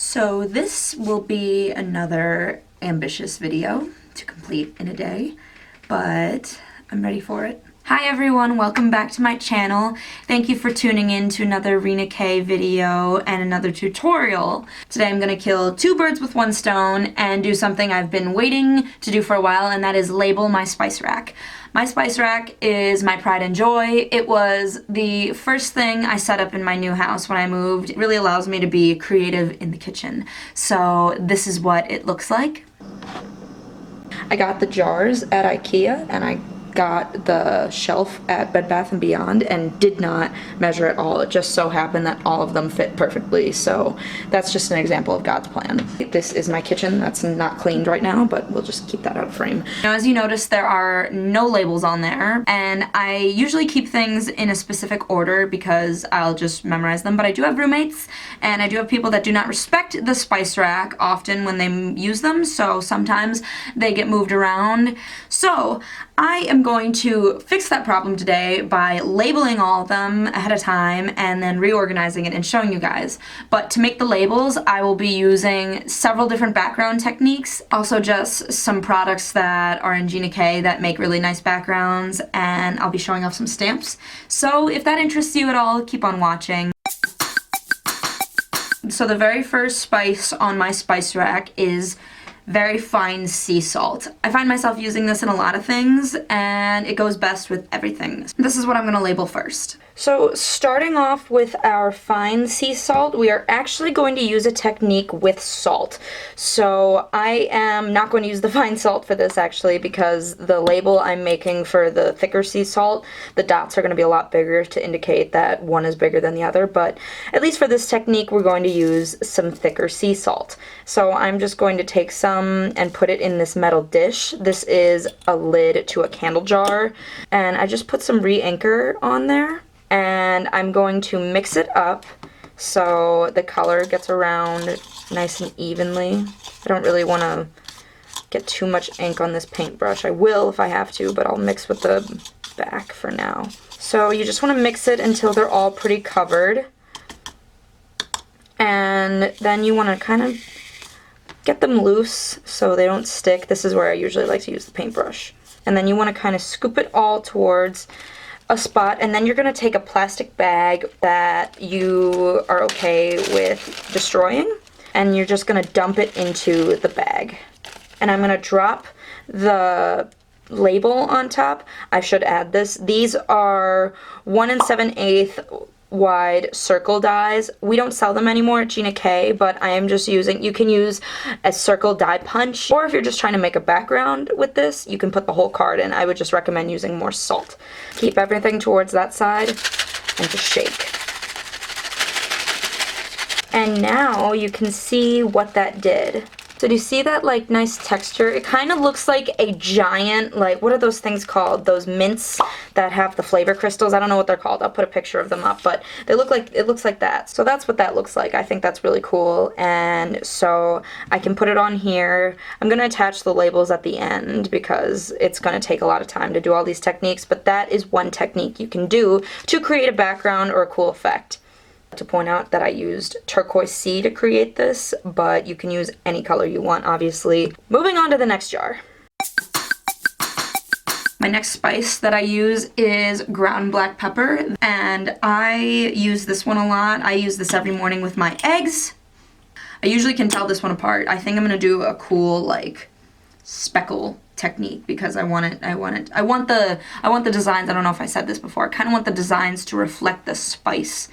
So this will be another ambitious video to complete in a day, but I'm ready for it. Hi everyone, welcome back to my channel. Thank you for tuning in to another Rina K video and another tutorial. Today I'm gonna kill two birds with one stone and do something I've been waiting to do for a while, and that is label my spice rack. My spice rack is my pride and joy. It was the first thing I set up in my new house when I moved. It really allows me to be creative in the kitchen. So this is what it looks like. I got the jars at IKEA and I got the shelf at Bed Bath & Beyond and did not measure at all. It just so happened that all of them fit perfectly, so that's just an example of God's plan. This is my kitchen. That's not cleaned right now, but we'll just keep that out of frame. Now, as you notice, there are no labels on there, and I usually keep things in a specific order because I'll just memorize them, but I do have roommates, and I do have people that do not respect the spice rack often when they use them, so sometimes they get moved around. So I am going to fix that problem today by labeling all of them ahead of time and then reorganizing it and showing you guys. But to make the labels, I will be using several different background techniques, also just some products that are in Gina K that make really nice backgrounds, and I'll be showing off some stamps. So if that interests you at all, keep on watching. So the very first spice on my spice rack is very fine sea salt. I find myself using this in a lot of things, and it goes best with everything. This is what I'm gonna label first. So starting off with our fine sea salt, we are actually going to use a technique with salt. So I am not going to use the fine salt for this actually, because the label I'm making for the thicker sea salt, the dots are going to be a lot bigger to indicate that one is bigger than the other, but at least for this technique we're going to use some thicker sea salt. So I'm just going to take some and put it in this metal dish. This is a lid to a candle jar, and I just put some re-inker on there. And I'm going to mix it up so the color gets around nice and evenly. I don't really want to get too much ink on this paintbrush. I will if I have to, but I'll mix with the back for now. So you just want to mix it until they're all pretty covered. And then you want to kind of get them loose so they don't stick. This is where I usually like to use the paintbrush. And then you want to kind of scoop it all towards a spot, and then you're going to take a plastic bag that you are okay with destroying, and you're just going to dump it into the bag. And I'm going to drop the label on top. I should add this. These are 1 7/8 wide circle dies. We don't sell them anymore at Gina K, but I am just using, you can use a circle die punch, or if you're just trying to make a background with this, you can put the whole card in. I would just recommend using more salt. Keep everything towards that side and just shake. And now you can see what that did. So do you see that like nice texture? It kind of looks like a giant, like, what are those things called? Those mints that have the flavor crystals. I don't know what they're called. I'll put a picture of them up, but they look like, it looks like that. So that's what that looks like. I think that's really cool. And so I can put it on here. I'm going to attach the labels at the end because it's going to take a lot of time to do all these techniques, but that is one technique you can do to create a background or a cool effect. To point out that I used turquoise sea to create this, but you can use any color you want, obviously. Moving on to the next jar. My next spice that I use is ground black pepper, and I use this one a lot. I use this every morning with my eggs. I usually can tell this one apart. I think I'm gonna do a cool like speckle technique because I want the designs. I don't know if I said this before. I kind of want the designs to reflect the spice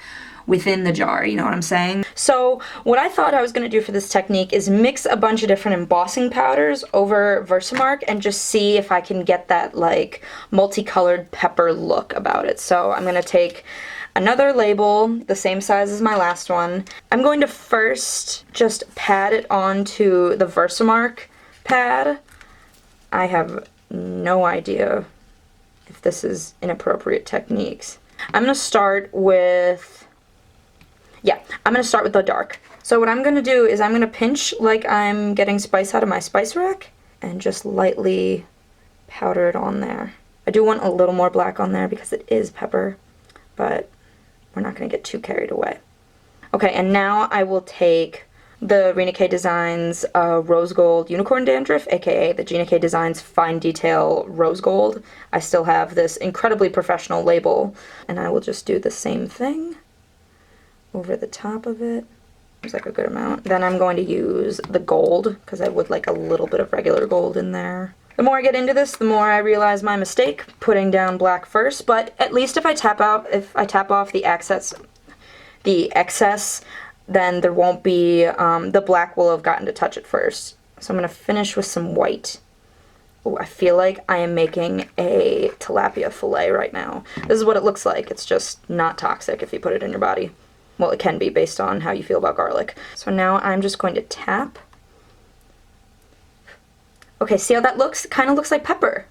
within the jar, you know what I'm saying? So what I thought I was going to do for this technique is mix a bunch of different embossing powders over Versamark and just see if I can get that like multicolored pepper look about it. So I'm going to take another label, the same size as my last one. I'm going to first just pat it onto the Versamark pad. I have no idea if this is inappropriate techniques. I'm going to start with the dark. So what I'm going to do is I'm going to pinch like I'm getting spice out of my spice rack and just lightly powder it on there. I do want a little more black on there because it is pepper, but we're not going to get too carried away. Okay, and now I will take the Rina K Designs Rose Gold Unicorn Dandruff, aka the Gina K Designs Fine Detail Rose Gold. I still have this incredibly professional label, and I will just do the same thing over the top of it. Seems like a good amount. Then I'm going to use the gold, because I would like a little bit of regular gold in there. The more I get into this, the more I realize my mistake, putting down black first, but at least if I tap off the excess, then there won't be, the black will have gotten to touch it first. So I'm going to finish with some white. Oh, I feel like I am making a tilapia fillet right now. This is what it looks like. It's just not toxic if you put it in your body. Well, it can be based on how you feel about garlic. So now I'm just going to tap. Okay, see how that looks? Kind of looks like pepper.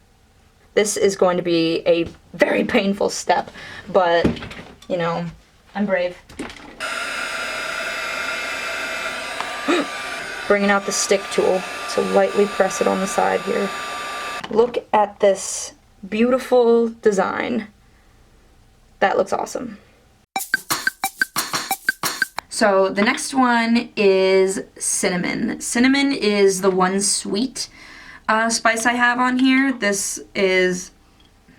This is going to be a very painful step, but, you know, I'm brave. Bringing out the stick tool to lightly press it on the side here. Look at this beautiful design. That looks awesome. So the next one is cinnamon. Cinnamon is the one sweet spice I have on here. This is,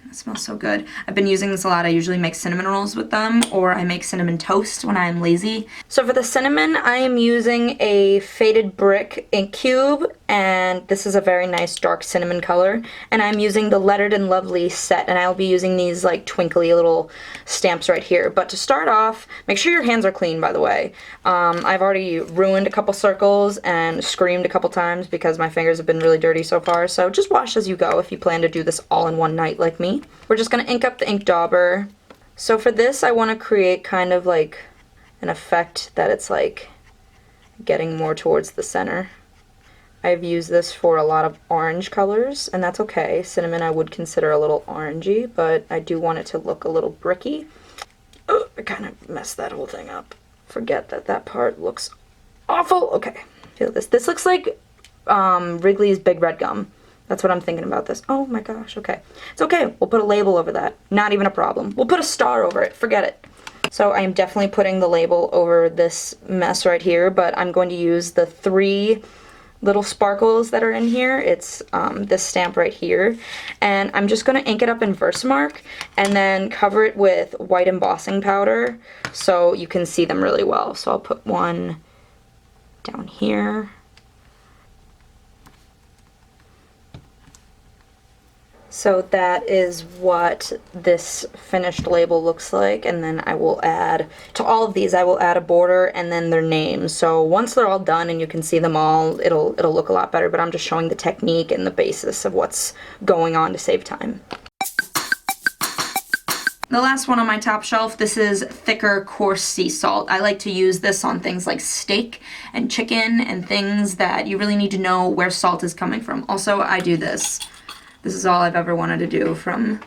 it smells so good. I've been using this a lot. I usually make cinnamon rolls with them, or I make cinnamon toast when I'm lazy. So for the cinnamon, I am using a faded brick ink cube, and this is a very nice dark cinnamon color. And I'm using the Lettered and Lovely set, and I'll be using these like twinkly little stamps right here. But to start off, make sure your hands are clean, by the way. I've already ruined a couple circles and screamed a couple times because my fingers have been really dirty so far, so just wash as you go if you plan to do this all in one night like me. We're just going to ink up the Ink Dauber. So for this, I want to create kind of like an effect that it's like getting more towards the center. I've used this for a lot of orange colors, and that's okay. Cinnamon I would consider a little orangey, but I do want it to look a little bricky. Oh, I kind of messed that whole thing up. Forget that that part looks awful. Okay, feel this. This looks like Wrigley's Big Red Gum. That's what I'm thinking about this. Oh my gosh, okay. It's okay, we'll put a label over that. Not even a problem. We'll put a star over it, forget it. So I am definitely putting the label over this mess right here, but I'm going to use the 3 little sparkles that are in here. It's this stamp right here. And I'm just going to ink it up in Versamark and then cover it with white embossing powder so you can see them really well. So I'll put one down here. So that is what this finished label looks like, and then I will add, to all of these I will add a border and then their names. So once they're all done and you can see them all, it'll look a lot better, but I'm just showing the technique and the basis of what's going on to save time. The last one on my top shelf, this is thicker coarse sea salt. I like to use this on things like steak and chicken and things that you really need to know where salt is coming from. Also, I do this. This is all I've ever wanted to do from...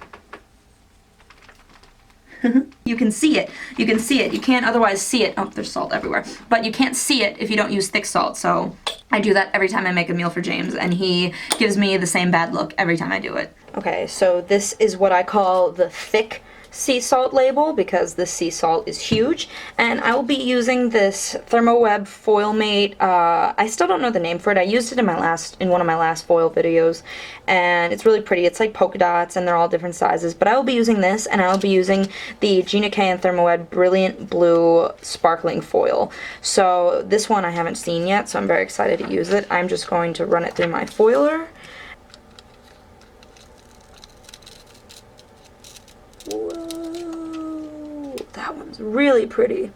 You can see it. You can see it. You can't otherwise see it. Oh, there's salt everywhere. But you can't see it if you don't use thick salt. So I do that every time I make a meal for James, and he gives me the same bad look every time I do it. Okay, so this is what I call the thick sea salt label, because this sea salt is huge, and I will be using this Thermoweb Foil Mate. I still don't know the name for it. I used it in one of my last foil videos, and it's really pretty. It's like polka dots, and they're all different sizes, but I will be using this, and I will be using the Gina K and Thermoweb Brilliant Blue Sparkling Foil. So this one I haven't seen yet, so I'm very excited to use it. I'm just going to run it through my foiler. Whoa, that one's really pretty.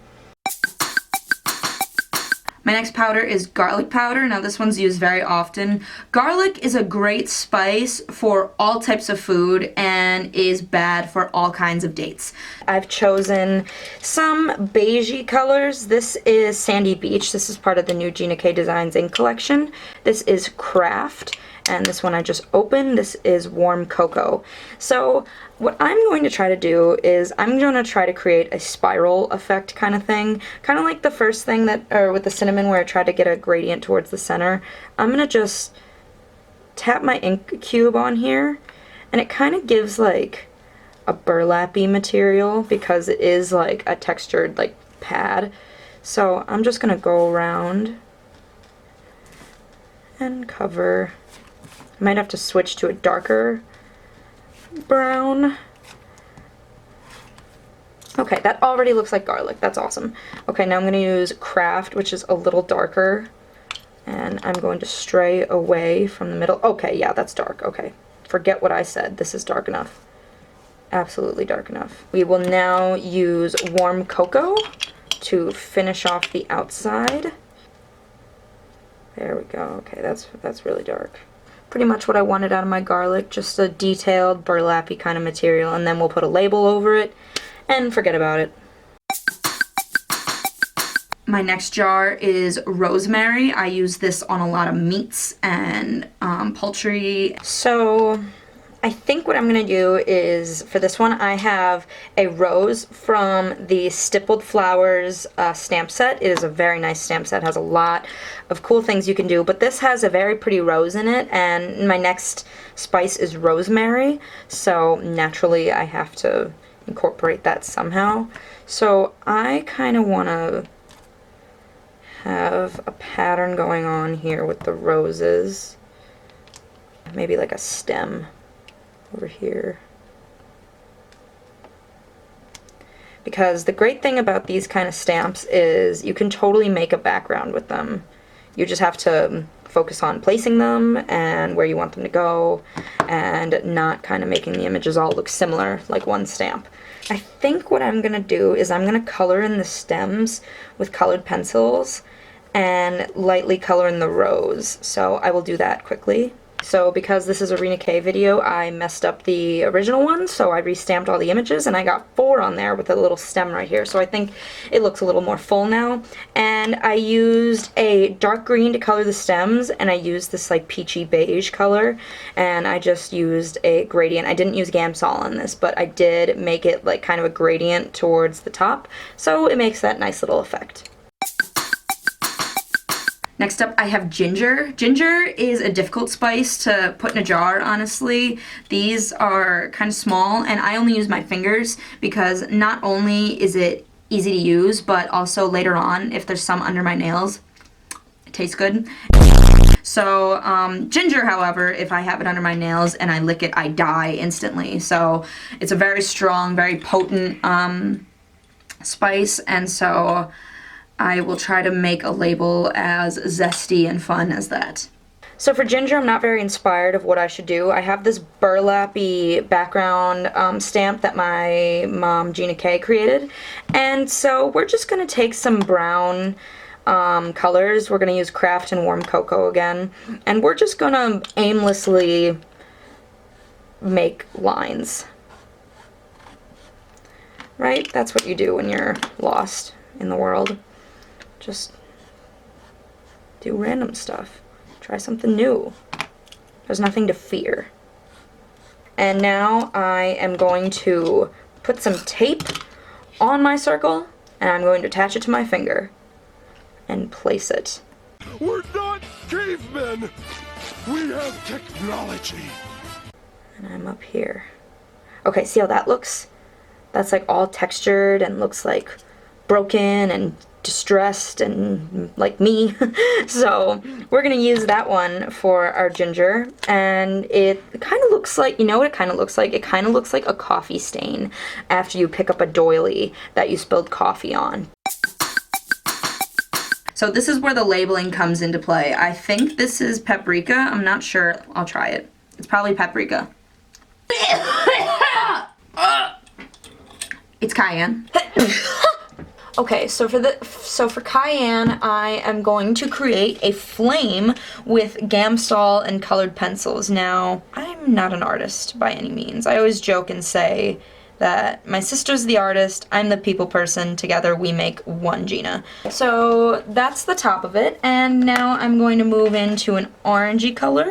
My next powder is garlic powder. Now this one's used very often. Garlic is a great spice for all types of food and is bad for all kinds of dates. I've chosen some beigey colors. This is Sandy Beach. This is part of the new Gina K Designs ink collection. This is Craft. And this one I just opened. This is Warm Cocoa. So what I'm going to try to do is I'm going to try to create a spiral effect kind of thing. Kind of like the first thing with the cinnamon where I tried to get a gradient towards the center. I'm going to just tap my ink cube on here, and it kind of gives like a burlappy material because it is like a textured like pad. So I'm just going to go around and cover. I might have to switch to a darker brown. Okay, that already looks like garlic. That's awesome. Okay, now I'm going to use Craft, which is a little darker. And I'm going to stray away from the middle. Okay, yeah, that's dark. Okay, forget what I said. This is dark enough. Absolutely dark enough. We will now use warm cocoa to finish off the outside. There we go. Okay, that's really dark. Pretty much what I wanted out of my garlic, just a detailed burlappy kind of material, and then we'll put a label over it and forget about it. My next jar is rosemary. I use this on a lot of meats and poultry. So I think what I'm gonna do is, for this one, I have a rose from the Stippled Flowers stamp set. It is a very nice stamp set, has a lot of cool things you can do, but this has a very pretty rose in it, and my next spice is rosemary, so naturally I have to incorporate that somehow. So I kind of want to have a pattern going on here with the roses. Maybe like a stem over here. Because the great thing about these kind of stamps is you can totally make a background with them. You just have to focus on placing them and where you want them to go, and not kind of making the images all look similar like one stamp. I think what I'm gonna do is I'm gonna color in the stems with colored pencils and lightly color in the rose. So I will do that quickly. So because this is a Gina K video, I messed up the original one, so I restamped all the images, and I got 4 on there with a little stem right here, so I think it looks a little more full now. And I used a dark green to color the stems, and I used this like peachy beige color, and I just used a gradient. I didn't use Gamsol on this, but I did make it like kind of a gradient towards the top, so it makes that nice little effect. Next up, I have ginger. Ginger is a difficult spice to put in a jar, honestly. These are kind of small, and I only use my fingers because not only is it easy to use, but also later on, if there's some under my nails, it tastes good. So ginger, however, if I have it under my nails and I lick it, I die instantly. So it's a very strong, very potent spice, and so I will try to make a label as zesty and fun as that. So for ginger, I'm not very inspired of what I should do. I have this burlappy background stamp that my mom, Gina K, created. And so we're just going to take some brown colors. We're going to use Craft and Warm Cocoa again. And we're just going to aimlessly make lines. Right? That's what you do when you're lost in the world. Just do random stuff. Try something new. There's nothing to fear. And now I am going to put some tape on my circle, and I'm going to attach it to my finger and place it. We're not cavemen! We have technology! And I'm up here. Okay, see how that looks? That's like all textured and looks like broken and distressed and like me. So we're gonna use that one for our ginger, and it kind of looks like, you know what it kind of looks like? It kind of looks like a coffee stain after you pick up a doily that you spilled coffee on. So this is where the labeling comes into play. I think this is paprika. I'm not sure. I'll try it. It's probably paprika. It's cayenne. Okay, so for cayenne, I am going to create a flame with Gamsol and colored pencils. Now, I'm not an artist by any means. I always joke and say that my sister's the artist, I'm the people person, together we make one Gina. So that's the top of it, and now I'm going to move into an orangey color,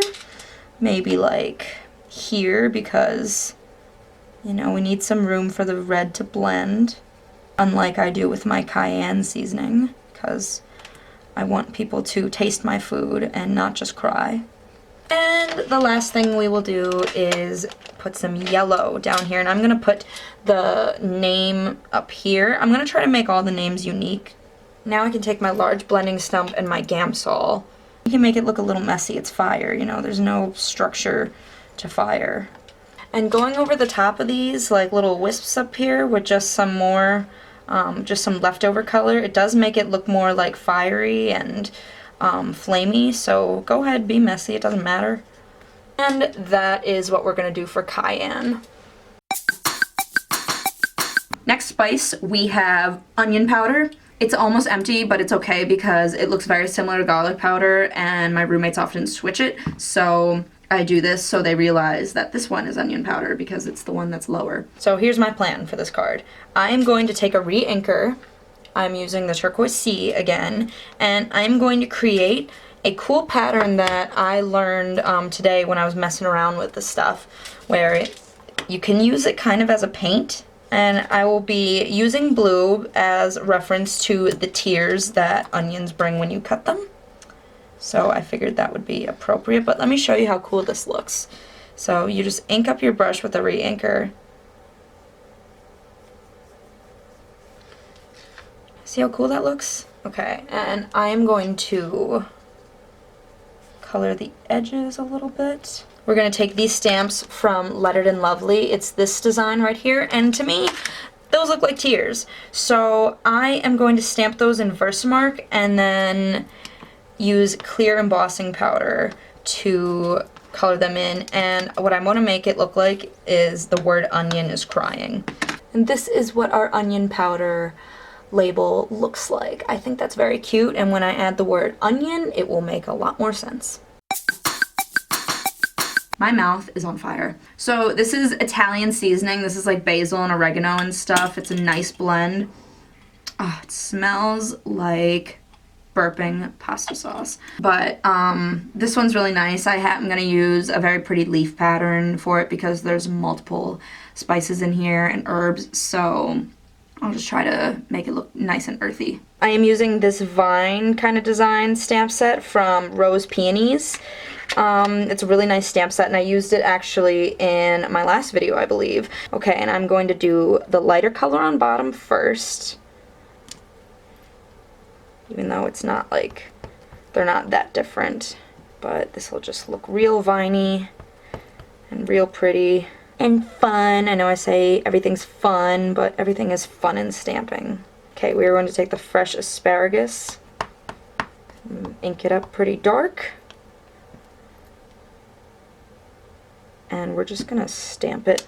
maybe like here, because, you know, we need some room for the red to blend. Unlike I do with my cayenne seasoning, because I want people to taste my food and not just cry. And the last thing we will do is put some yellow down here, and I'm gonna put the name up here. I'm gonna try to make all the names unique. Now I can take my large blending stump and my Gamsol You can make it look a little messy. It's fire, you know, there's no structure to fire. And going over the top of these, like little wisps up here with just some more, just some leftover color, it does make it look more like fiery and flamey, so go ahead, be messy, it doesn't matter. And that is what we're gonna do for cayenne. Next spice, we have onion powder. It's almost empty, but it's okay because it looks very similar to garlic powder and my roommates often switch it. So I do this so they realize that this one is onion powder because it's the one that's lower. So here's my plan for this card. I am going to take a re-inker. I'm using the turquoise sea again, and I'm going to create a cool pattern that I learned today when I was messing around with this stuff, where you can use it kind of as a paint. And I will be using blue as reference to the tears that onions bring when you cut them. So I figured that would be appropriate, but let me show you how cool this looks. So you just ink up your brush with a re-inker. See how cool that looks? Okay, and I am going to color the edges a little bit. We're going to take these stamps from Lettered and Lovely. It's this design right here, and to me, those look like tears. So I am going to stamp those in Versamark and then use clear embossing powder to color them in. And what I want to make it look like is the word onion is crying. And this is what our onion powder label looks like. I think that's very cute, and when I add the word onion, it will make a lot more sense. My mouth is on fire. So this is Italian seasoning. This is like basil and oregano and stuff. It's a nice blend. Oh, it smells like burping pasta sauce. But this one's really nice. I'm gonna use a very pretty leaf pattern for it because there's multiple spices in here and herbs. So I'll just try to make it look nice and earthy. I am using this vine kind of design stamp set from Rose Peonies. It's a really nice stamp set, and I used it actually in my last video, I believe. Okay, and I'm going to do the lighter color on bottom first. Even though it's not like, they're not that different. But this will just look real viney and real pretty and fun. I know I say everything's fun, but everything is fun in stamping. Okay, we are going to take the fresh asparagus, ink it up pretty dark. And we're just gonna stamp it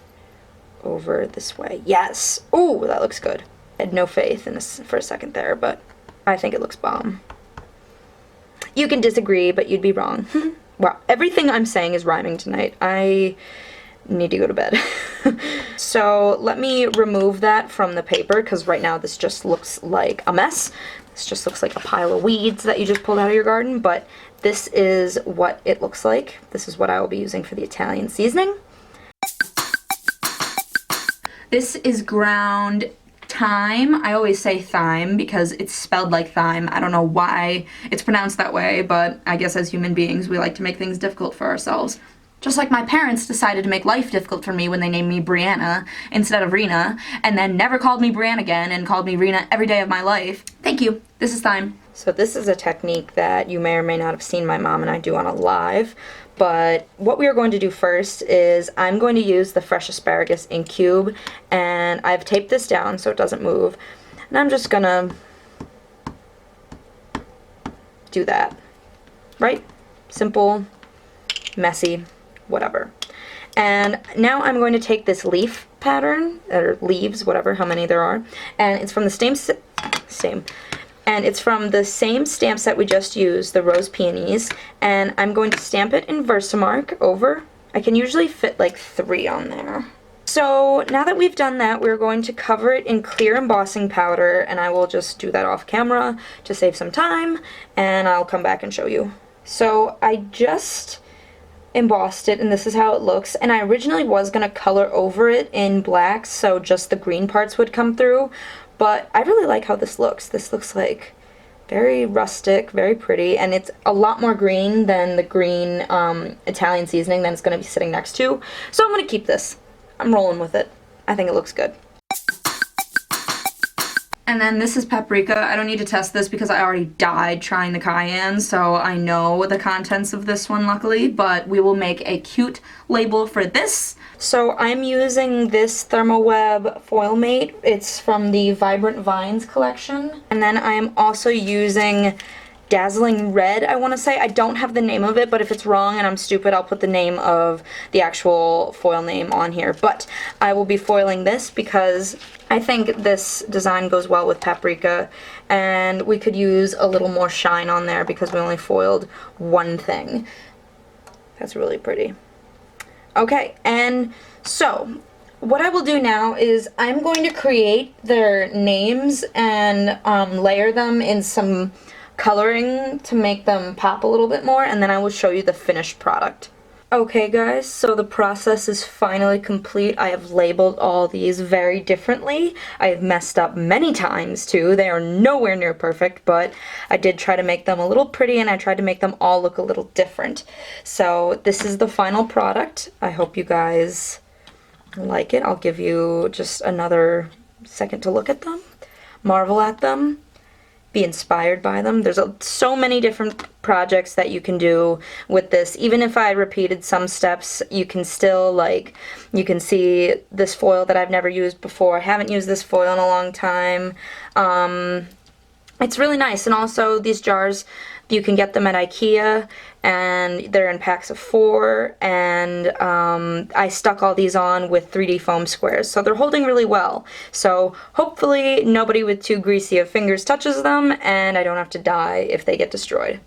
over this way. Yes! Oh, that looks good. I had no faith in this for a second there, but I think it looks bomb. You can disagree, but you'd be wrong. Wow, everything I'm saying is rhyming tonight. I need to go to bed. So let me remove that from the paper, because right now this just looks like a mess. This just looks like a pile of weeds that you just pulled out of your garden, but this is what it looks like. This is what I will be using for the Italian seasoning. This is ground thyme. I always say thyme because it's spelled like thyme. I don't know why it's pronounced that way, but I guess as human beings we like to make things difficult for ourselves. Just like my parents decided to make life difficult for me when they named me Brianna instead of Rina, and then never called me Brianna again and called me Rina every day of my life. Thank you. This is thyme. So this is a technique that you may or may not have seen my mom and I do on a live, but what we are going to do first is I'm going to use the fresh asparagus ink cube, and I've taped this down so it doesn't move, and I'm just gonna do that. Right? Simple, messy, whatever. And now I'm going to take this leaf pattern, or leaves, whatever, how many there are, and it's from the same stamp set we just used, the Rose Peonies, and I'm going to stamp it in Versamark over. I can usually fit like 3 on there. So now that we've done that, we're going to cover it in clear embossing powder, and I will just do that off camera to save some time, and I'll come back and show you. So I just embossed it, and this is how it looks, and I originally was going to color over it in black so just the green parts would come through, but I really like how this looks. This looks like very rustic, very pretty, and it's a lot more green than the green Italian seasoning that it's going to be sitting next to, so I'm going to keep this. I'm rolling with it. I think it looks good. And then this is Paprika. I don't need to test this because I already died trying the cayenne, so I know the contents of this one, luckily, but we will make a cute label for this. So I'm using this Thermoweb foil mate. It's from the Vibrant Vines collection. And then I am also using Dazzling Red, I want to say. I don't have the name of it, but if it's wrong and I'm stupid, I'll put the name of the actual foil name on here. But I will be foiling this because I think this design goes well with Paprika, and we could use a little more shine on there because we only foiled one thing. That's really pretty. Okay, and so what I will do now is I'm going to create their names and layer them in some coloring to make them pop a little bit more, and then I will show you the finished product. Okay guys, so the process is finally complete. I have labeled all these very differently. I have messed up many times too. They are nowhere near perfect, but I did try to make them a little pretty, and I tried to make them all look a little different. So this is the final product. I hope you guys like it. I'll give you just another second to look at them, marvel at them, be inspired by them. There's so many different projects that you can do with this. Even if I repeated some steps, you can still, like, you can see this foil that I've never used before. I haven't used this foil in a long time. It's really nice. And also these jars, you can get them at IKEA, and they're in packs of 4, and I stuck all these on with 3D foam squares, so they're holding really well. So hopefully nobody with too greasy of fingers touches them, and I don't have to die if they get destroyed.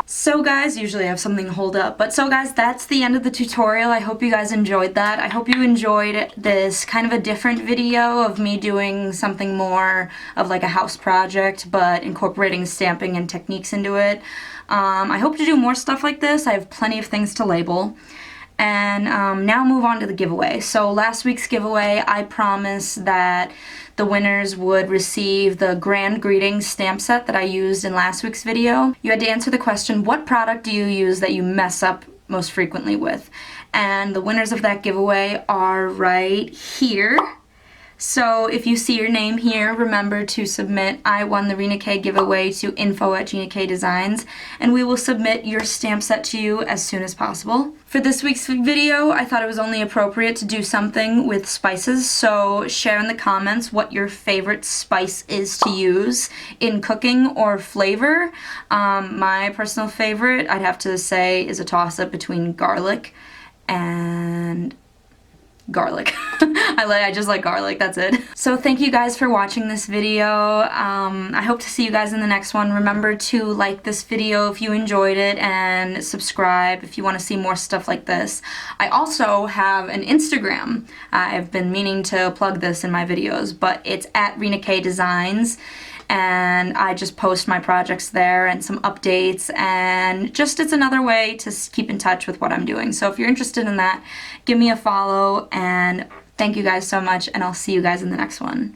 So guys, usually I have something to hold up, but so guys, that's the end of the tutorial. I hope you guys enjoyed that. I hope you enjoyed this kind of a different video of me doing something more of like a house project, but incorporating stamping and techniques into it. I hope to do more stuff like this. I have plenty of things to label. And now move on to the giveaway. So last week's giveaway, I promised that the winners would receive the Grand Greetings stamp set that I used in last week's video. You had to answer the question, what product do you use that you mess up most frequently with? And the winners of that giveaway are right here. So if you see your name here, remember to submit I won the Rina K giveaway to info@GinaKDesigns, and we will submit your stamp set to you as soon as possible. For this week's video, I thought it was only appropriate to do something with spices, so share in the comments what your favorite spice is to use in cooking or flavor. My personal favorite, I'd have to say, is a toss-up between garlic and garlic. I just like garlic, that's it. So thank you guys for watching this video. I hope to see you guys in the next one. Remember to like this video if you enjoyed it, and subscribe if you want to see more stuff like this. I also have an Instagram. I've been meaning to plug this in my videos, but it's @RinaKDesigns. And I just post my projects there and some updates, and just it's another way to keep in touch with what I'm doing. So if you're interested in that, give me a follow, and thank you guys so much, and I'll see you guys in the next one.